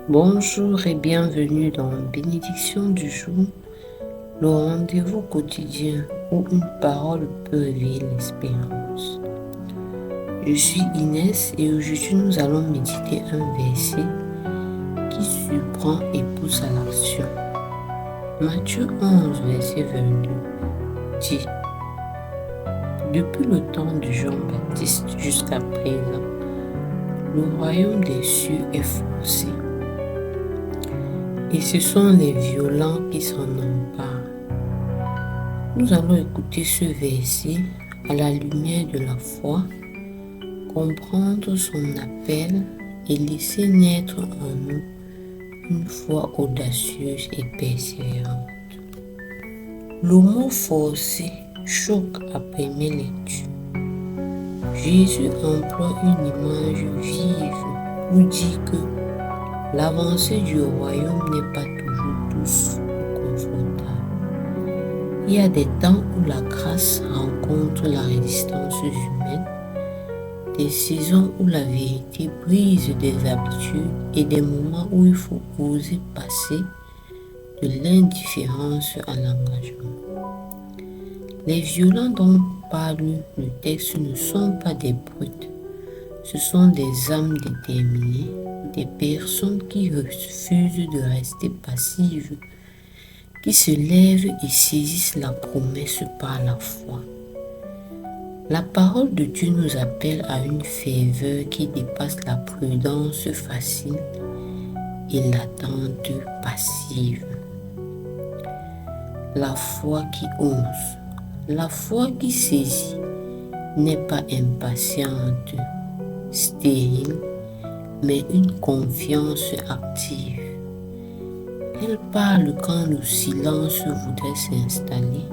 Bonjour et bienvenue dans Bénédiction du jour, le rendez-vous quotidien où une parole peut réveiller l'espérance. Je suis Inès et aujourd'hui nous allons méditer un verset qui surprend et pousse à l'action. Matthieu 11, verset 22 dit: Depuis le temps de Jean-Baptiste jusqu'à présent, le royaume des cieux est forcé. Et ce sont les violents qui s'en emparent. Nous allons écouter ce verset à la lumière de la foi, comprendre son appel et laisser naître en nous une foi audacieuse et persévérante. Le mot forcé choque à première lecture. Jésus emploie une image vive pour dire que l'avancée du royaume n'est pas toujours douce ou confortable. Il y a des temps où la grâce rencontre la résistance humaine, des saisons où la vérité brise des habitudes et des moments où il faut oser passer de l'indifférence à l'engagement. Les violents dont parle le texte ne sont pas des brutes, ce sont des âmes déterminées, des personnes qui refusent de rester passives, qui se lèvent et saisissent la promesse par la foi. La parole de Dieu nous appelle à une ferveur qui dépasse la prudence facile et l'attente passive. La foi qui ose, la foi qui saisit, n'est pas impatiente, stérile, mais une confiance active. Elle parle quand le silence voudrait s'installer.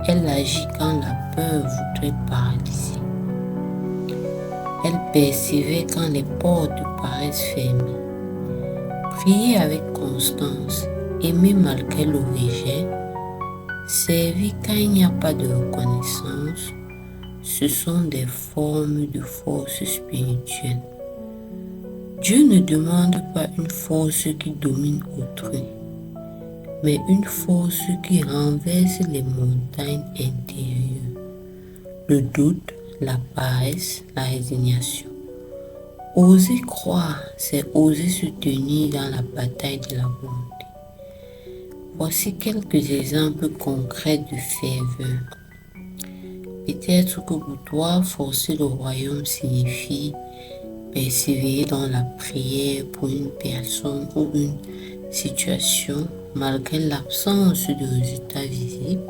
Elle agit quand la peur voudrait paralyser. Elle persévère quand les portes paraissent fermées. Prier avec constance, aimer malgré le rejet, servir quand il n'y a pas de reconnaissance, ce sont des formes de force spirituelle. Dieu ne demande pas une force qui domine autrui, mais une force qui renverse les montagnes intérieures, le doute, la paresse, la résignation. Oser croire, c'est oser se tenir dans la bataille de la volonté. Voici quelques exemples concrets de ferveur. Peut-être que pour toi, forcer le royaume signifie persévérer dans la prière pour une personne ou une situation malgré l'absence de résultats visibles.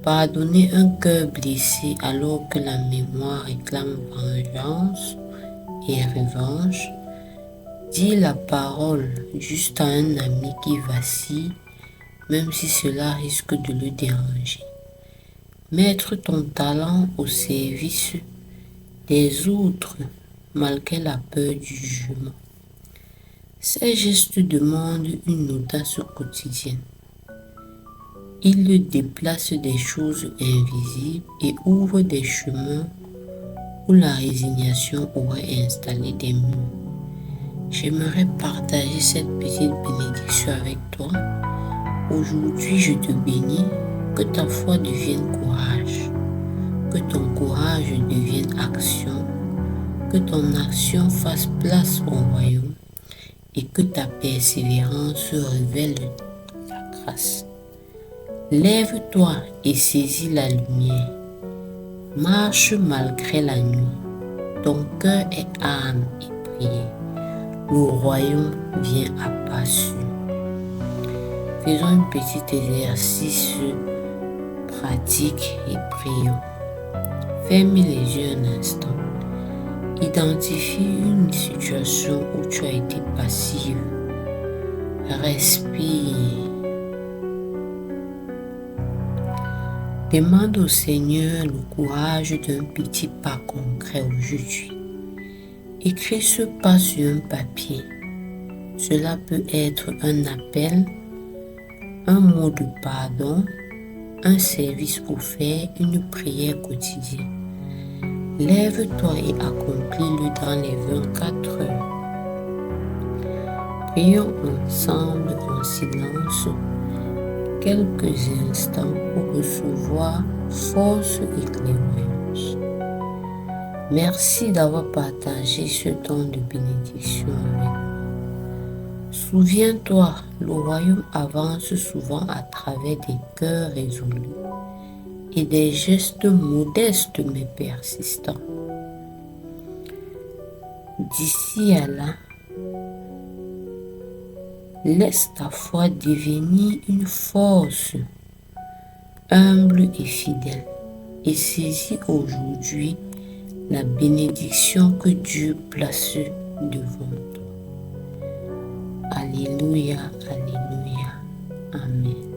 Pardonner un cœur blessé alors que la mémoire réclame vengeance et revanche. Dire la parole juste à un ami qui vacille, même si cela risque de le déranger. Mettre ton talent au service des autres malgré la peur du jugement. Ces gestes demandent une audace quotidienne. Ils déplacent des choses invisibles et ouvrent des chemins où la résignation aurait installé des murs. J'aimerais partager cette petite bénédiction avec toi. Aujourd'hui, je te bénis, que ta foi devienne courage, que ton courage devienne action, que ton action fasse place au royaume et que ta persévérance révèle la grâce. Lève-toi et saisis la lumière. Marche malgré la nuit. Ton cœur est âme et prière. Le royaume vient à pas sûr. Faisons un petit exercice pratique et prions. Ferme les yeux un instant. Identifie une situation où tu as été passive. Respire. Demande au Seigneur le courage d'un petit pas concret aujourd'hui. Écris ce pas sur un papier. Cela peut être un appel, un mot de pardon, un service offert, une prière quotidienne. Lève-toi et accomplis-le dans les 24 heures. Prions ensemble en silence quelques instants pour recevoir force et clairvoyance. Merci d'avoir partagé ce temps de bénédiction avec moi. Souviens-toi, le royaume avance souvent à travers des cœurs résolus et des gestes modestes mais persistants. D'ici à là, laisse ta foi devenir une force humble et fidèle et saisis aujourd'hui la bénédiction que Dieu place devant toi. Alléluia, alléluia, amen.